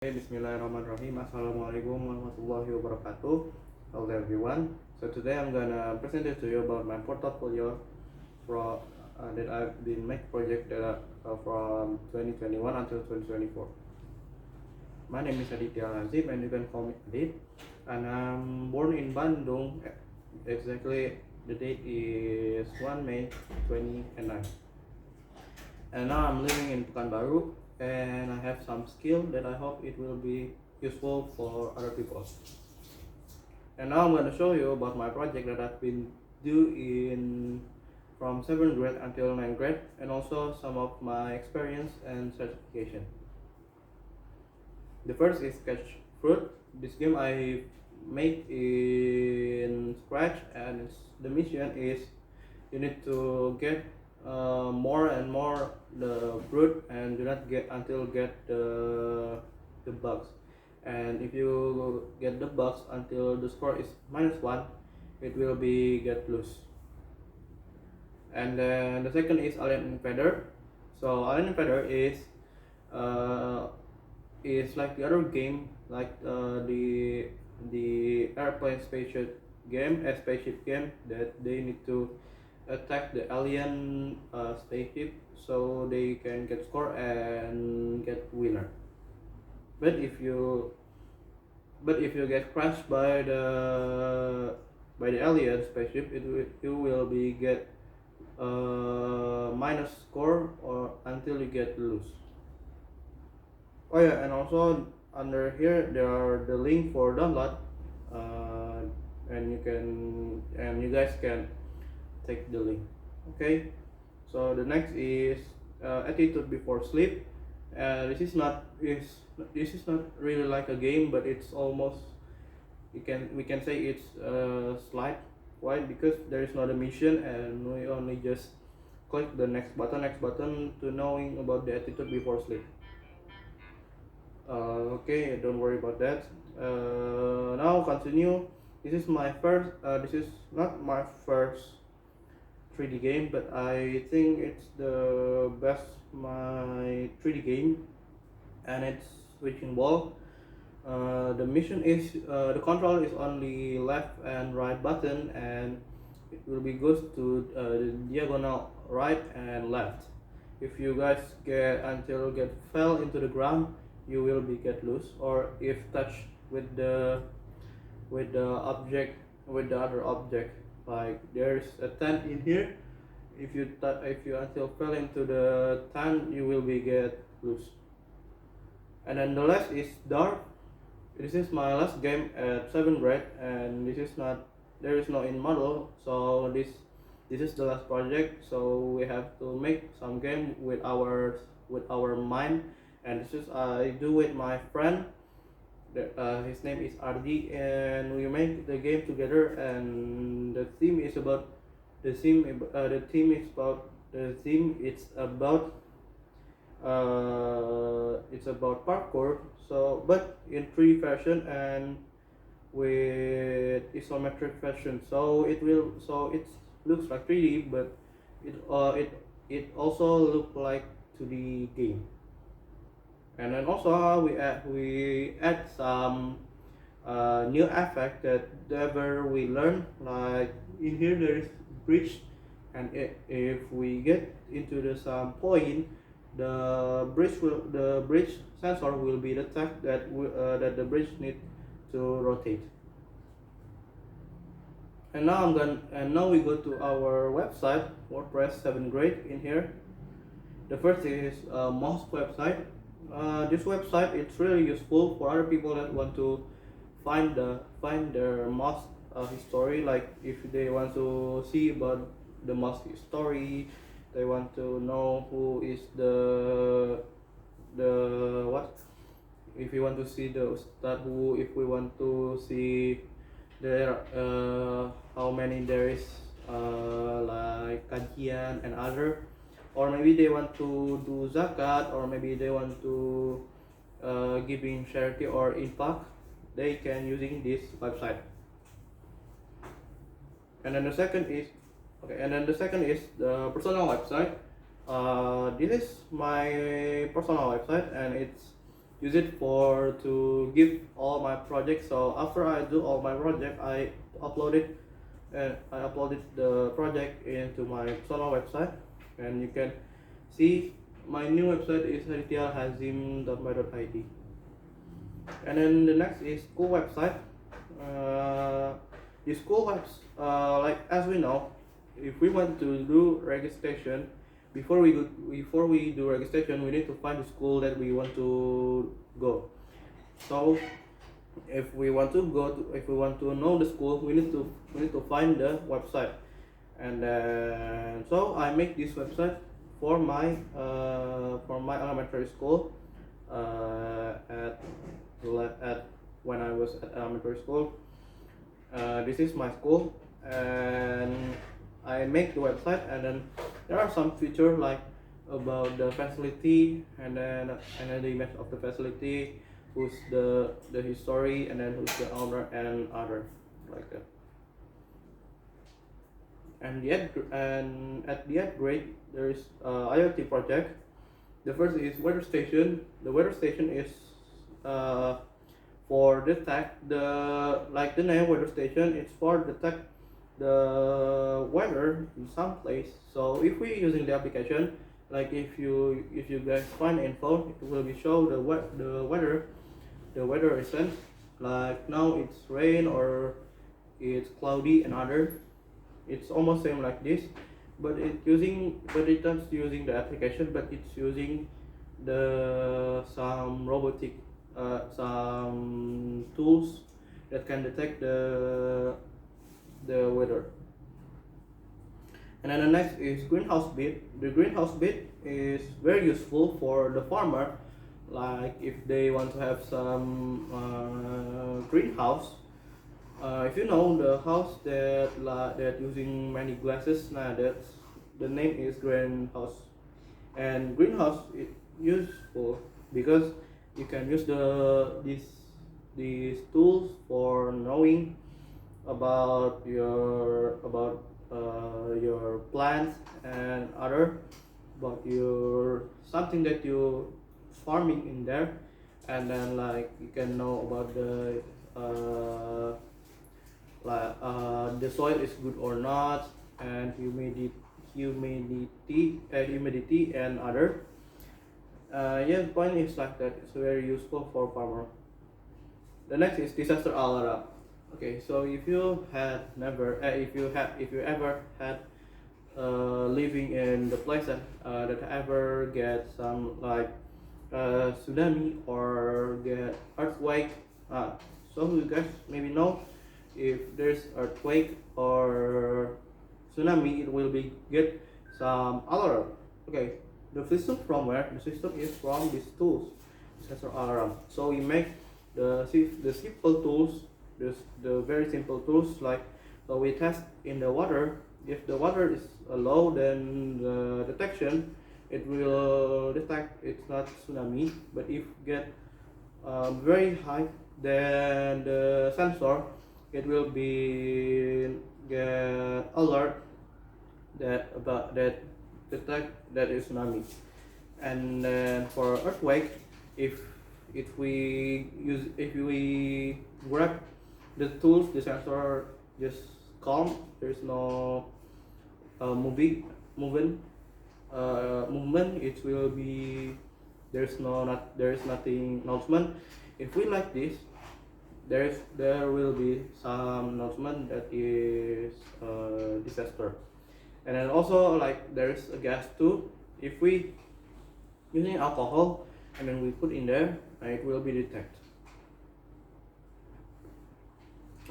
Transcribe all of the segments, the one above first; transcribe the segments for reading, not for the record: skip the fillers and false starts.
Bismillahirrahmanirrahim. Assalamualaikum warahmatullahi wabarakatuh. Hello everyone. So today I'm gonna present it to you about my portfolio that I've been make project from 2021 until 2024. My name is Aditya Lazim and you can call me Adit. And I'm born in Bandung. Exactly the date is 1 May 2009. And now I'm living in Pekanbaru and I have some skill that I hope it will be useful for other people. And now I'm going to show you about my project that I've been doing from 7th grade until 9th grade, and also some of my experience and certification. The first is Catch Fruit. This game I made in scratch, and the mission is you need to get more and more the fruit and do not get the bugs. And if you get the bugs until the score is -1, it will be get loose. And then the second is Alien Invader. So Alien Invader is like the other game, like the airplane spaceship game that they need to attack the alien spaceship so they can get score and get winner. But if you get crashed by the alien spaceship, you will be get minus score or until you get lose. Oh yeah, and also under here there are the link for download, and you guys can take the link. Okay, so the next is Attitude Before Sleep. This is not really like a game, but it's almost we can say it's a slide. Why? Because there is not a mission and we only just click the next button to knowing about the Attitude Before Sleep. Okay, don't worry about that. Now continue. This is my first. This is not my first 3D game, but I think it's the best my 3D game, and it's Switching Ball. The mission is the control is only left and right button, and it will be goes to the diagonal right and left. If you guys get fell into the ground, you will be get loose, or if touch with the object with the other object, like there's a tent in here. If you until fell into the tent, you will be get loose. And then the last is Dark. This is my last game at 7th grade, and there is no in model, so this is the last project. So we have to make some game with our mind, and this is I do with my friend. His name is Ardi, and we make the game together. And the theme is about it's about parkour. So, but in 3D fashion and with isometric fashion. So it looks like 3D, but it also look like 2D game. And then also we add some new effect that ever we learn. Like in here there is bridge, and if we get into some point, the bridge sensor will be detect that the bridge need to rotate. And now we go to our website, WordPress 7th grade. In here, the first is Mosque website. This website it's really useful for other people that want to find their mosque history. Like if they want to see about the mosque history, they want to know who is the what. If you want to see the ustad who, if we want to see there how many there is like kajian and other, or maybe they want to do zakat, or maybe they want to giving charity or infak, they can using this website. And then the second is the personal website. This is my personal website, and use it for to give all my projects. So after I do all my project, upload it I uploaded the project into my personal website, and you can see my new website is hadityahazim.my.id. And then the next is school website. The school webs like as we know, if we want to do registration, before we do registration, we need to find the school that we want to go. So if we want to know the school, we need to find the website. And then so I make this website for my elementary school, at when I was at elementary school. This is my school, and I make the website, and then there are some features like about the facility, and then the image of the facility, who's the history, and then who's the owner, and other like that. And at the 8th grade, there is IoT project. The first is weather station. The weather station is uh, for detect the like the name weather station. It's for detect the weather in some place. So if we using the application, like if you guys find info, it will be show the weather recent. Like now it's rain or it's cloudy and other. It's almost same like this, but it's not using the application, but it's using the some robotic some tools that can detect the weather. And then the next is greenhouse bit. The greenhouse bit is very useful for the farmer, like if they want to have some greenhouse. If you know the house that using many glasses, nah, that's the name is greenhouse. And greenhouse is useful because you can use these tools for knowing about your plants and other, about your something that you farming in there. And then like you can know about the soil is good or not, and humidity and other. Yeah, the point is like that. It's very useful for farmer. The next is disaster alarm. Okay, so if you ever had living in the place that ever get some like tsunami or get earthquake, so you guys maybe know if there's earthquake or tsunami, it will be get some alarm. Okay, the system from where? The system is from these tools, disaster alarm. So we make the simple tools, the very simple tools, like so we test in the water. If the water is low, then the detection, it will detect it's not tsunami. But if get very high, then the sensor, it will be get alert that detect that is tsunami. And then for earthquake, if if we grab the tools, the sensor just calm. There is no movement. It will be there is nothing announcement. If we like this, there will be some announcement that is disaster. And then also like there is a gas too. If we using alcohol and then we put in there, it will be detected.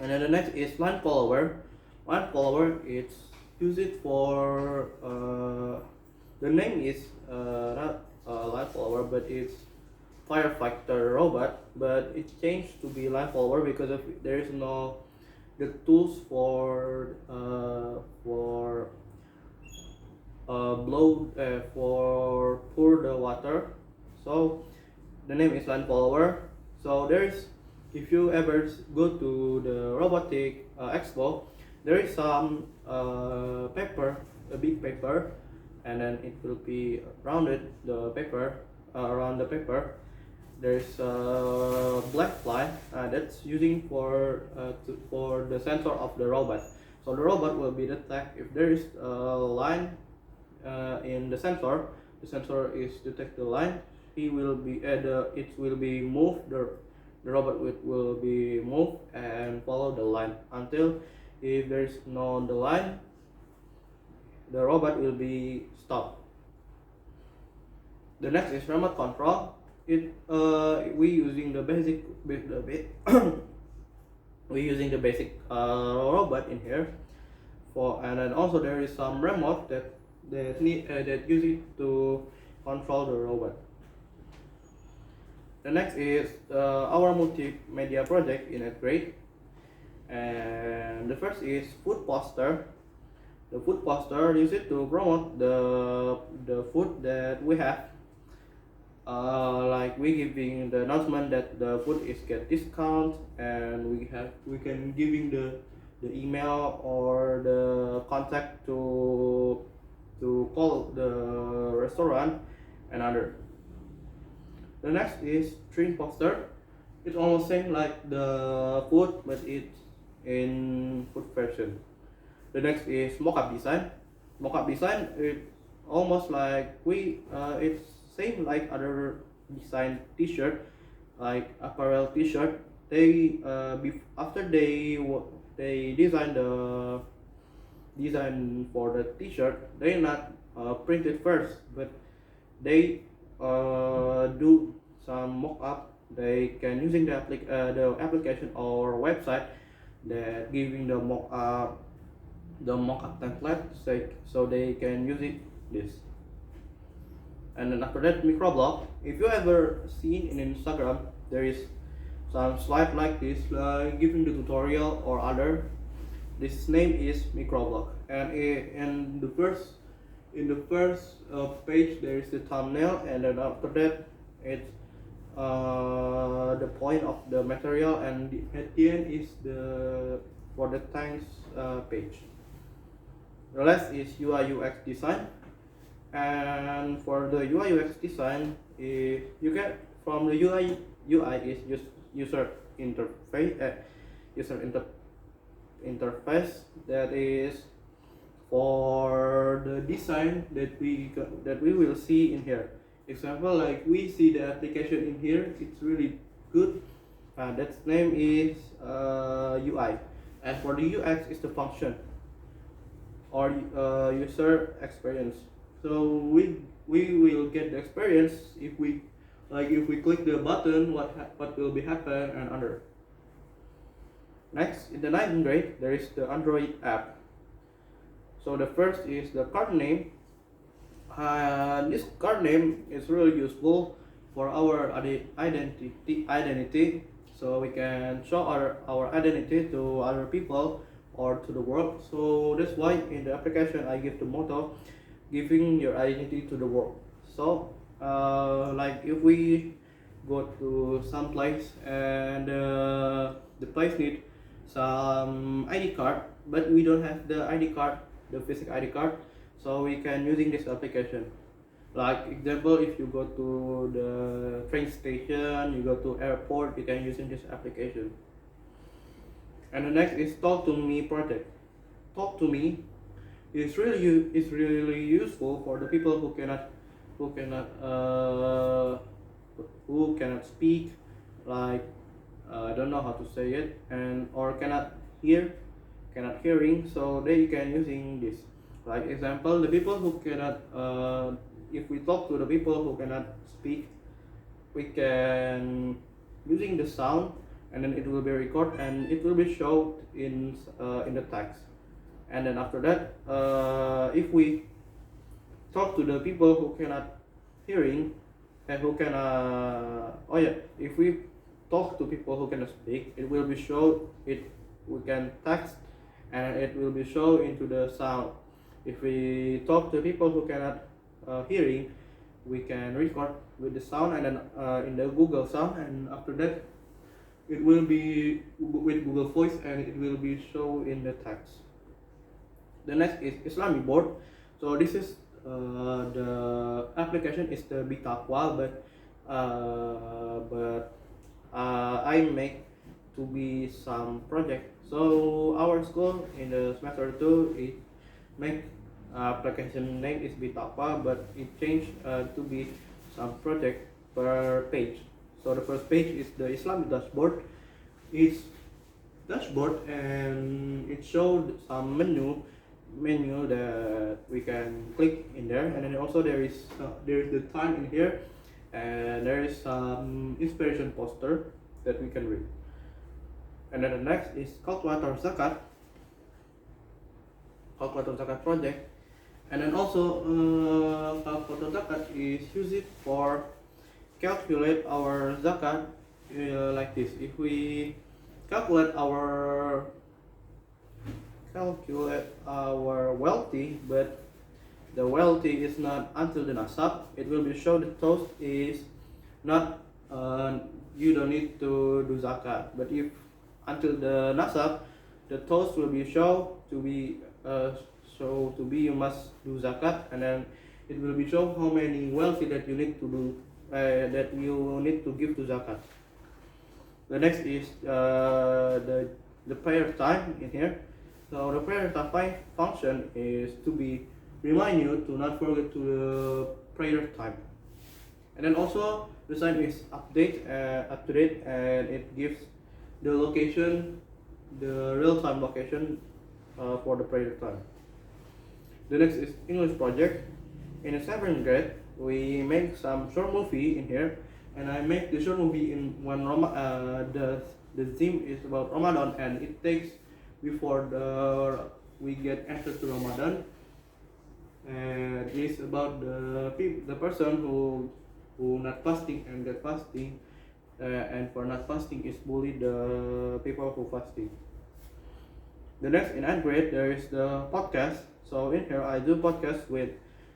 And then the next is line follower. Line follower, it's use it for the name is not line follower, but it's firefighter robot, but it changed to be line follower because of there is no the tools for blow for pour the water. So the name is line follower. So there's if you ever go to the robotic expo, there is some paper, a big paper, and then it will be rounded the paper around the paper, there's a black line that's using for the sensor of the robot. So the robot will be detect if there is a line in the sensor. The sensor is detect the line. He will be it will be moved. The robot will be moved and follow the line until if there is no on the line, the robot will be stopped. The next is remote control. It we using the basic we using the basic robot in here for, and then also there is some remote that use it to control the robot. The next is our multimedia project in 8th grade, and the first is food poster. The food poster use it to promote the food that we have. Like we giving the announcement that the food is get discount, and we can giving the email or the contact to call the restaurant and other. The next is string poster. It's almost same like the food, but it's in food version. The next is mockup design. Mockup design it almost like it's same like other design T-shirt, like apparel T-shirt. After they design for the T-shirt, they not print it first, but they do some mock-up. They can using the application or website that giving the mock-up template, so they can use it this. And then after that, microblog. If you ever seen in Instagram, there is some slide like this, like giving the tutorial or other. This name is microblog, and in the first page there is the thumbnail, and then after that it's the point of the material, and at the end is the for the thanks page. The last is UI UX design, and for the UI UX design, you get from the UI is user interface interface that is for the design that we will see in here. Example, like we see the application in here, it's really good. That name is UI, and for the UX is the function or user experience. So we will get the experience if we click the button, what will be happen and other. Next, in the 9th grade, there is the Android app. So the first is the card name. This card name is really useful for our identity. So we can show our identity to other people or to the world. So that's why in the application I give the motto, giving your identity to the world. So like if we go to some place and the place need some ID card, but we don't have the ID card, the physical ID card, so we can using this application. Like example, if you go to the train station, you go to airport, you can using this application. And the next is Talk to Me project. Talk to Me is really useful for the people who cannot speak, like I don't know how to say it, and or cannot hearing, so they can using this. Like example, the people who cannot if we talk to the people who cannot speak, we can using the sound, and then it will be recorded and it will be shown in the text. And then after that, if we talk to the people who cannot hearing and who can if we talk to people who cannot speak, it will be shown, we can text and it will be shown into the sound. If we talk to people who cannot hearing, we can record with the sound and then in the Google Sound, and after that it will be with Google Voice and it will be shown in the text. The next is Islami board. So this is the application is the Bitaqwa, but but I make to be some project. So our school in the semester 2 it make application name is Bitapa, but it changed to be some project per page. So the first page is the Islamic dashboard. It's dashboard and it showed some menu that we can click in there, and then also there is the time in here, and there is some inspiration poster that we can read. And then the next is calculator zakat project. And then also calculator zakat is used for calculate our zakat like this. If we calculate our wealthy, but the wealthy is not until the nasab, it will be shown the toast is not you don't need to do zakat. But if until the nasab, the toast will be shown to be you must do zakat, and then it will be shown how many wealthy that you need to do that you need to give to zakat. The next is the prayer time in here. So the prayer time function is to be remind you to not forget to the prayer time. And then also the sign is up to date, and it gives the location, the real time location for the prayer time. The next is English project. In the 7th grade, we make some short movie in here, and I make the short movie in one the theme is about Ramadan, and it takes before we get entered to Ramadan, and it's about the person who not fasting and get fasting, and for not fasting is bully the people who fasting. The next in 8th grade there is the podcast. So in here I do podcast with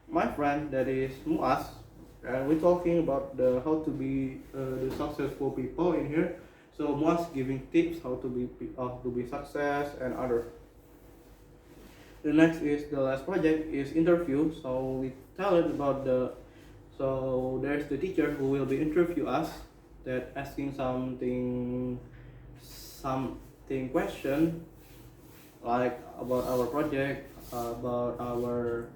my friend that is Muaz, and we're talking about how to be the successful people in here. So Muaz giving tips how to be success and other. The next is the last project is interview. So we tell it about so there's the teacher who will be interview us, that asking something question like about our project, about our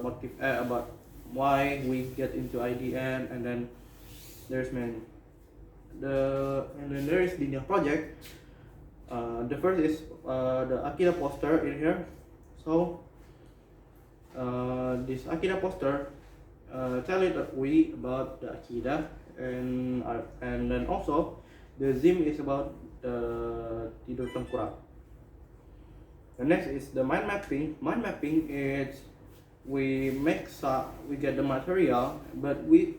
motive, about why we get into IDN, and then there's many. And then there is the project. The first is the Akira poster in here. So this Akira poster tell it that we about the Akida, and then also the Zim is about the tidur tengkurap. The next is the mind mapping. Mind mapping is we get the material, but we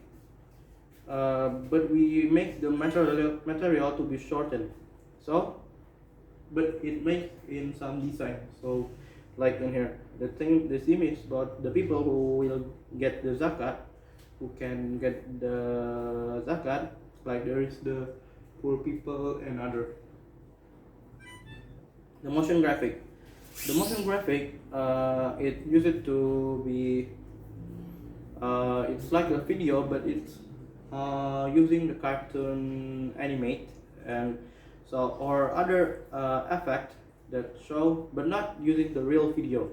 make the material to be shortened. So, but it makes in some design. So, like in here, the theme is about the people who will get the zakat, who can get the zakat. Like there is the poor people and other. The motion graphic. The motion graphic, it used to be, it's like a video, but it's using the cartoon animate, and so or other effect that show, but not using the real video.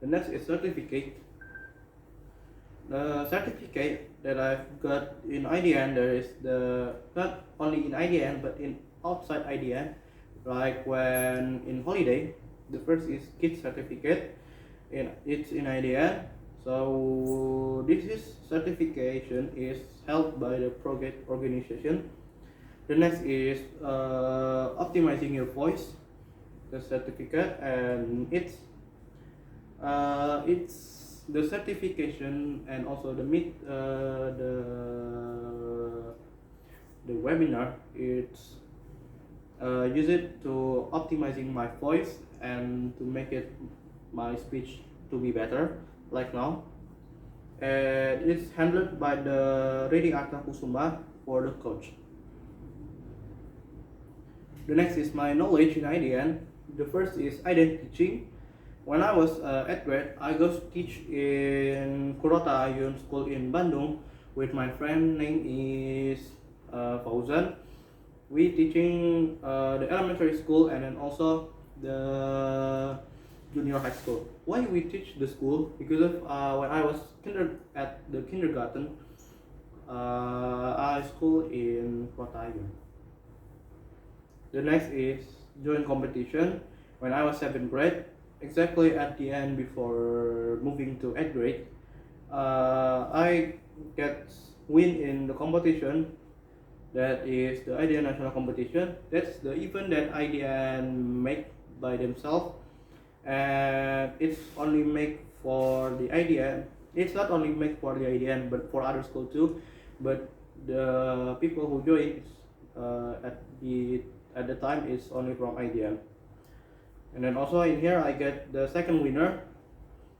The next is certificate. The certificate that I've got in IDN, there is not only in IDN but in outside IDN. Like when in holiday, the first is kids certificate, it's in IDN. So this certification is held by the project organization. The next is optimizing your voice, the certificate, and it's the certification, and also the webinar. It's use it to optimizing my voice and to make it my speech to be better, like now. And it's handled by the Reading Arta Kusuma for the coach. The next is my knowledge in IDN. The first is identity teaching. when I was 8th grade, I go to teach in Kurota Ayun School in Bandung with my friend name is Fauzan. We teaching the elementary school and then also the junior high school. Why we teach the school? Because of when I was at the kindergarten, I school in Kurota Ayun. The next is join competition. When I was 7th grade, exactly at the end before moving to 8th grade, I get win in the competition. That is the IDN national competition. That's the event that IDN make by themselves, and it's only make for the IDN. It's not only make for the IDN, but for other school too. But the people who join at the time is only from IDN. And then also in here I get the second winner,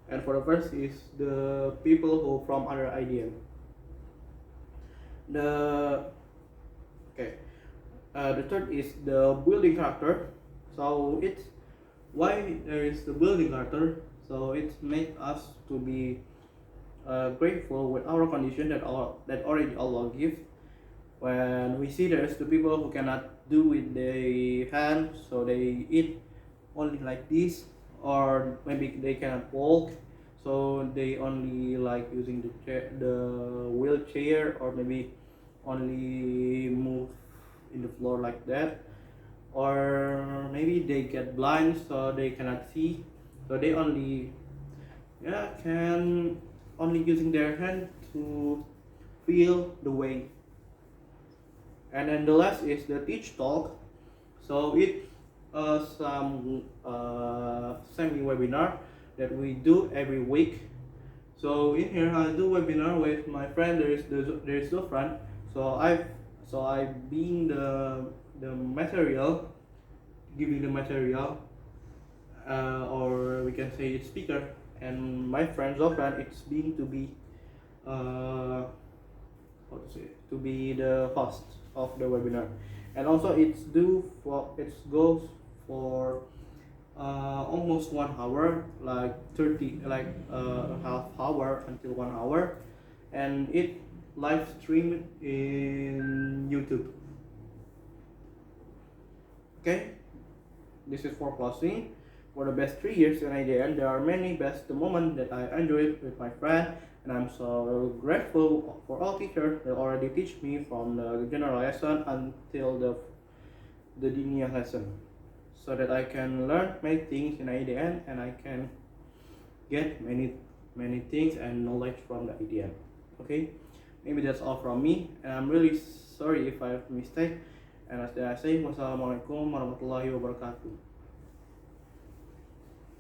and for the first is the people who from other IDN. The okay, the third is the building character. So it's why there is the building character. So it make us to be grateful with our condition that already Allah give. When we see there's the people who cannot do with their hand, so they eat only like this, or maybe they cannot walk, so they only like using the wheelchair, or maybe only move in the floor like that, or maybe they get blind so they cannot see, so they only can only using their hand to feel the way. And then the last is the teach talk. So it some semi webinar that we do every week. So in here I do webinar with my friend. There is Zofran. So I being the material, giving the material, or we can say it's speaker, and my friend Zofran it's being to be how to say, to be the host of the webinar. And also it goes for almost 1 hour, like 30, like half hour until 1 hour, and it live streamed in YouTube. Okay, this is for closing. For the best 3 years in IDN, there are many best moments that I enjoyed with my friend, and I'm so grateful for all teachers that already teach me from the general lesson until the Dinia lesson, so that I can learn many things in IDN and I can get many things and knowledge from the IDN. Okay, maybe that's all from me, and I'm really sorry if I have mistake. And as I say, wassalamualaikum warahmatullahi wabarakatuh.